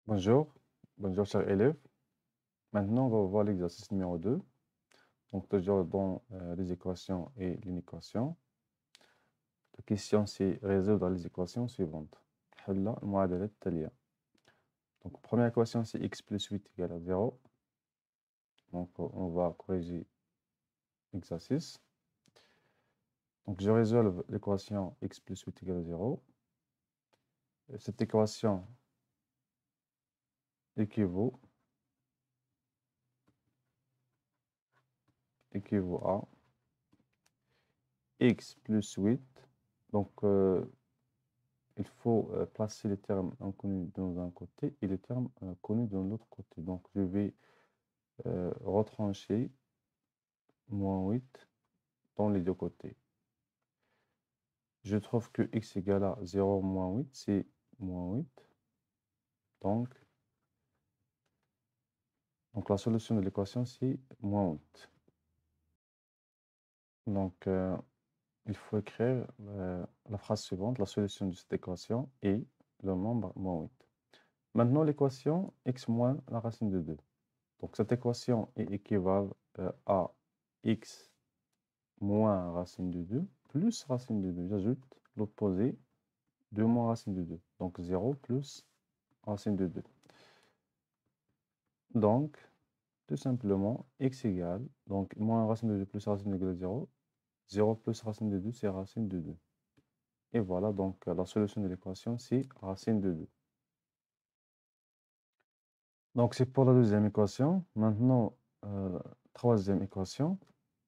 Bonjour, bonjour chers élèves. Maintenant, on va voir l'exercice numéro 2. Donc, toujours dans les équations et l'inéquation. La question, c'est résoudre les équations suivantes. حل المعادلة التالية. Donc, première équation, c'est x plus 8 égale à 0. Donc, on va corriger l'exercice. Donc, je résolve l'équation x plus 8 égale à 0. Cette équation équivaut à x plus 8. Donc, il faut placer les termes inconnus dans un côté et les termes connus dans l'autre côté. Donc, je vais retrancher moins 8 dans les deux côtés. Je trouve que x égale à 0 moins 8, c'est moins 8. Donc la solution de l'équation, c'est moins 8. Donc, il faut écrire la phrase suivante. La solution de cette équation est le nombre moins 8. Maintenant, l'équation x moins la racine de 2. Donc, cette équation est équivalente à x moins racine de 2 plus racine de 2. J'ajoute l'opposé de moins racine de 2. Donc, 0 plus racine de 2. Donc, tout simplement, x égale, donc moins racine de 2 plus racine de 2 égale 0. 0 plus racine de 2, c'est racine de 2. Et voilà, donc la solution de l'équation, c'est racine de 2. Donc, c'est pour la deuxième équation. Maintenant, troisième équation.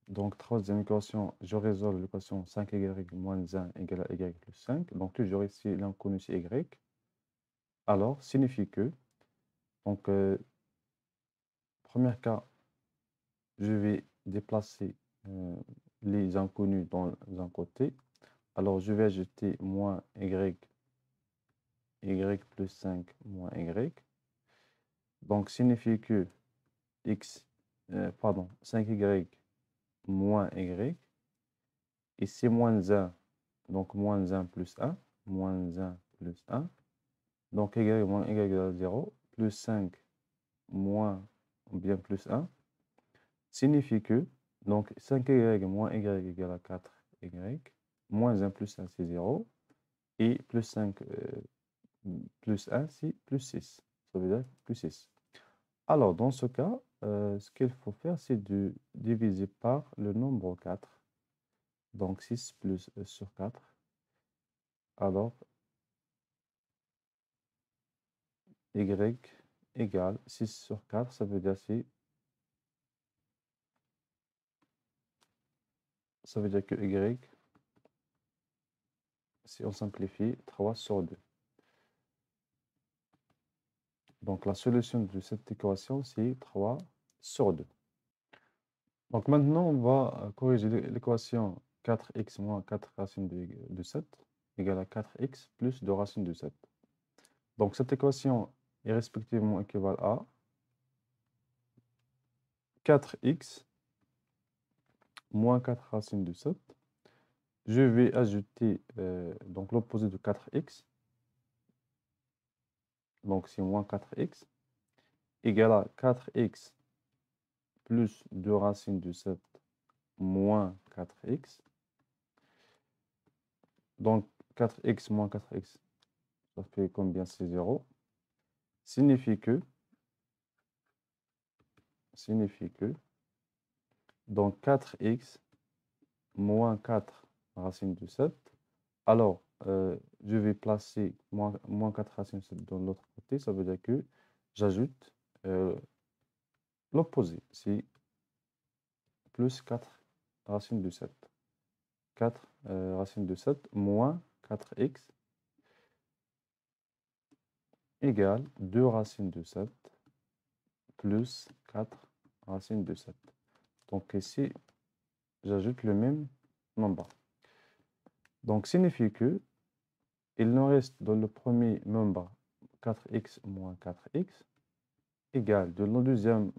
Donc, troisième équation, je résolve l'équation 5y moins 1 égale à y plus 5. Donc, toujours ici, l'inconnu, c'est y. Alors, signifie que, donc, premier cas, je vais déplacer les inconnus dans un côté. Alors, je vais ajouter moins y plus 5 moins y. Donc, signifie que 5y moins y. Ici, moins 1, donc moins 1 plus 1, moins 1 plus 1. Donc, y moins y égale 0, plus 5 moins ou bien plus 1, signifie que, donc 5y moins y égale à 4y, moins 1 plus 1 c'est 0, et plus 5 plus 1 c'est plus 6. Ça veut dire plus 6. Alors, dans ce cas, ce qu'il faut faire, c'est de diviser par le nombre 4. Donc, 6 plus sur 4. Alors, y égale 6 sur 4, ça veut dire que y, si on simplifie, 3 sur 2. Donc, la solution de cette équation, c'est 3 sur 2. Donc, maintenant, on va corriger l'équation 4x moins 4 racine de 7 égale à 4x plus 2 racine de 7. Donc, cette équation est respectivement équivalente à 4x moins 4 racine de 7. Je vais ajouter donc l'opposé de 4x. Donc, c'est moins 4x égale à 4x plus 2 racine de 7 moins 4x. Donc, 4x moins 4x, ça fait combien? C'est 0. Signifie que, donc 4x moins 4 racine de 7. Alors, je vais placer moins 4 racine de 7 dans l'autre côté. Ça veut dire que j'ajoute l'opposé. C'est plus 4 racine de 7. 4 racine de 7 moins 4x égale 2 racines de 7 plus 4 racines de 7. Donc ici, j'ajoute le même nombre. Donc, signifie que il nous reste dans le premier nombre 4x moins 4x égale de le deuxième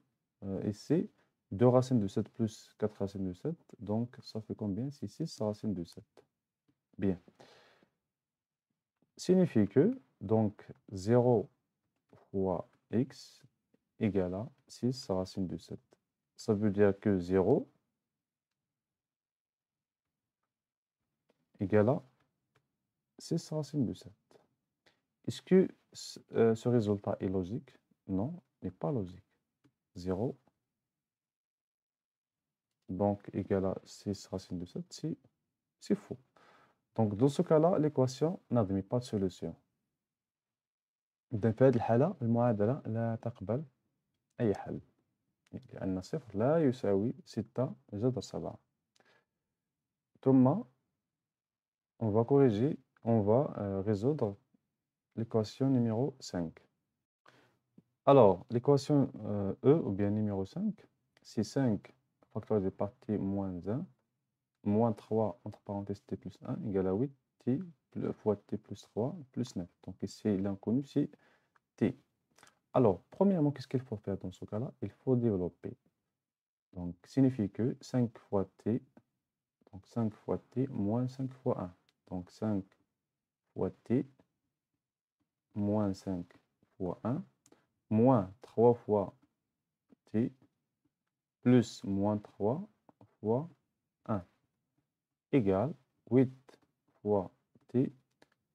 ici 2 racines de 7 plus 4 racines de 7. Donc, ça fait combien? C'est 6 racines de 7. Bien. Signifie que, donc, 0 fois x égale à 6 racine de 7. Ça veut dire que 0 égale à 6 racine de 7. Est-ce que ce résultat est logique? Non, il n'est pas logique. 0, donc égal à 6 racine de 7, c'est faux. Donc dans ce cas-là, l'équation n'admet pas de solution. إذن في هذه الحالة المعادلة لا تقبل أي حل لأن صفر لا يساوي 6 جذر 7. ثم on va corriger, on va résoudre l'équation numéro 5. Alors, l'équation E, ou bien numéro 5, c'est 5 factorisé par t moins 1, moins 3 entre parenthèses t plus 1 égale à 8 t fois t plus 3 plus 9. Donc ici, l'inconnu, c'est t. Alors, premièrement, qu'est-ce qu'il faut faire dans ce cas-là? Il faut développer. Donc, signifie que 5 fois t, donc 5 fois t moins 5 fois 1. Donc 5 fois t moins 5 fois 1 moins 3 fois t plus moins 3 fois 1 égale 8 fois t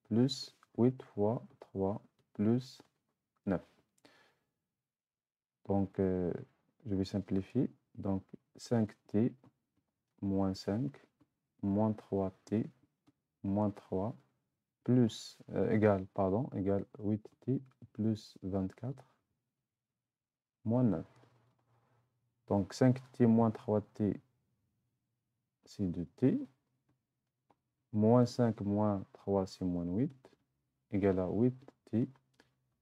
plus 8 fois 3 plus 9. Donc, je vais simplifier. Donc, 5t moins 5 moins 3t moins 3 plus, égale 8t plus 24 moins 9. Donc 5t moins 3t, c'est 2t. Moins 5 moins 3, c'est moins 8, égale à 8t.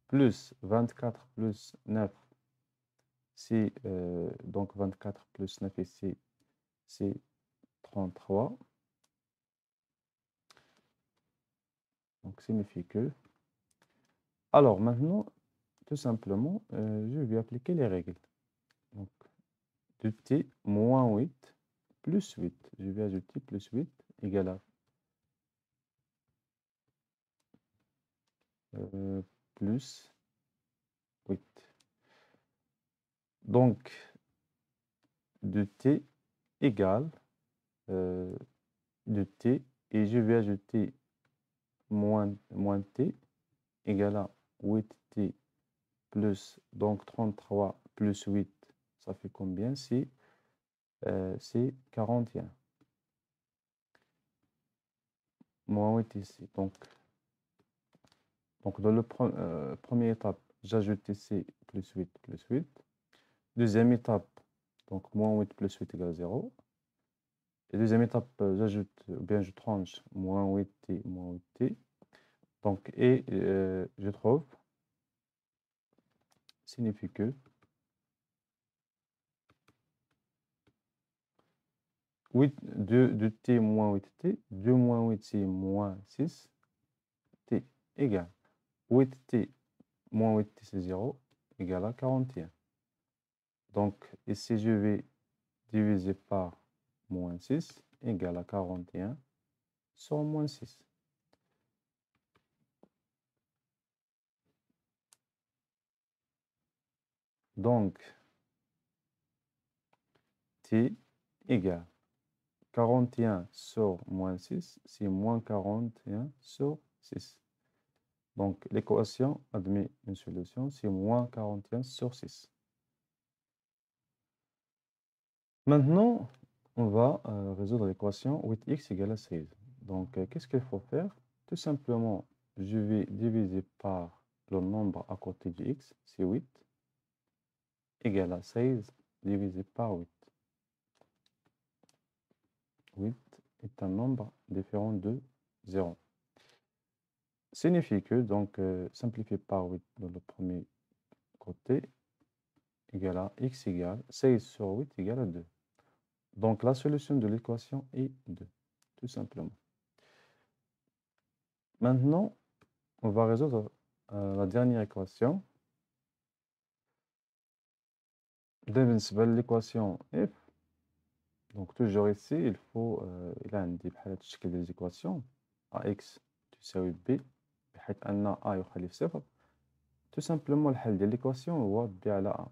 Plus 24 plus 9, c'est donc 24 plus 9 ici, c'est 33. Donc signifie que... Alors maintenant, tout simplement, je vais appliquer les règles. Donc 2t moins 8 plus 8. Je vais ajouter plus 8 égale à plus 8. Donc 2t égale 2t et je vais ajouter moins t égale à 8t plus, donc 33 plus 8, ça fait combien? C'est 41. Moins 8 ici. Donc dans la première étape, j'ajoute ici plus 8 plus 8. Deuxième étape, donc moins 8 plus 8 égale 0. Et deuxième étape, j'ajoute, ou bien je tranche moins 8t moins 8t. Donc, et je trouve, signifie que 2t moins 8t, 2 moins 8 c'est moins 6, t égale 8t moins 8t c'est 0, égale à 41. Donc ici je vais diviser par moins 6, égale à 41 sur moins 6. Donc t égale 41 sur moins 6, c'est moins 41 sur 6. Donc, l'équation admet une solution, c'est moins 41 sur 6. Maintenant, on va résoudre l'équation 8x égale à 16. Donc, qu'est-ce qu'il faut faire? Tout simplement, je vais diviser par le nombre à côté de x, c'est 8, égale à 16 divisé par 8. 8 est un nombre différent de 0. Signifie que, donc, simplifié par 8 dans le premier côté, égale à x égale 16 sur 8 égale à 2. Donc, la solution de l'équation est 2, tout simplement. Maintenant, on va résoudre la dernière équation. بالنسبة l'équation f, donc toujours ici, il faut il a عندي بحال هاد الشكل ديال l'équation ax تساوي b بحيث أن a يخالف صفر. tout simplement الحل ديال l'équation هو b على a.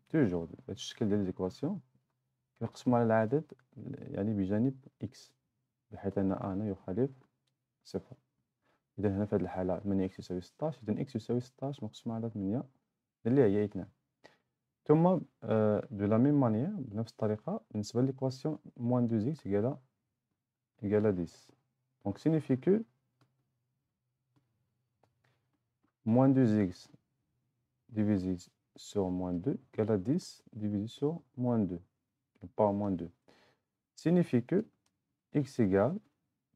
توجور هاد الشكل ديال l'équation كنقسمو على العدد يعني بجانب x بحيث أن a هنا يخالف صفر. إذا هنا في هاد الحالة 8x يساوي 16، إذا x يساوي 16 مقسوم على 8 اللي هي 2. ثم دو لا ميم مانيير بنفس الطريقة بالنسبة للإيكواسيون موان 2x égale à 10. Donc signifie que moins 2x divisé sur moins 2 égale à 10 divisé sur moins 2, pas moins 2. Signifie que x égale,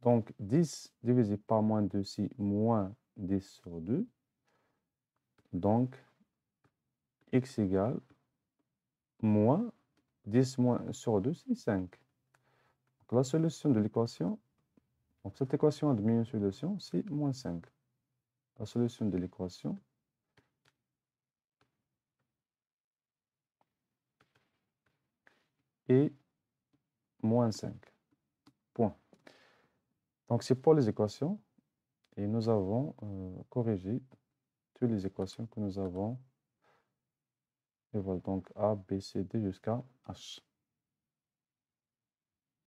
donc 10 divisé par moins 2, c'est moins 10 sur 2. Donc x égale moins 10 moins sur 2, c'est 5. Donc la solution de l'équation, donc cette équation a de solution, c'est moins 5. La solution de l'équation est moins 5. Point. Donc c'est pour les équations et nous avons corrigé toutes les équations que nous avons. Et voilà donc A, B, C, D jusqu'à H.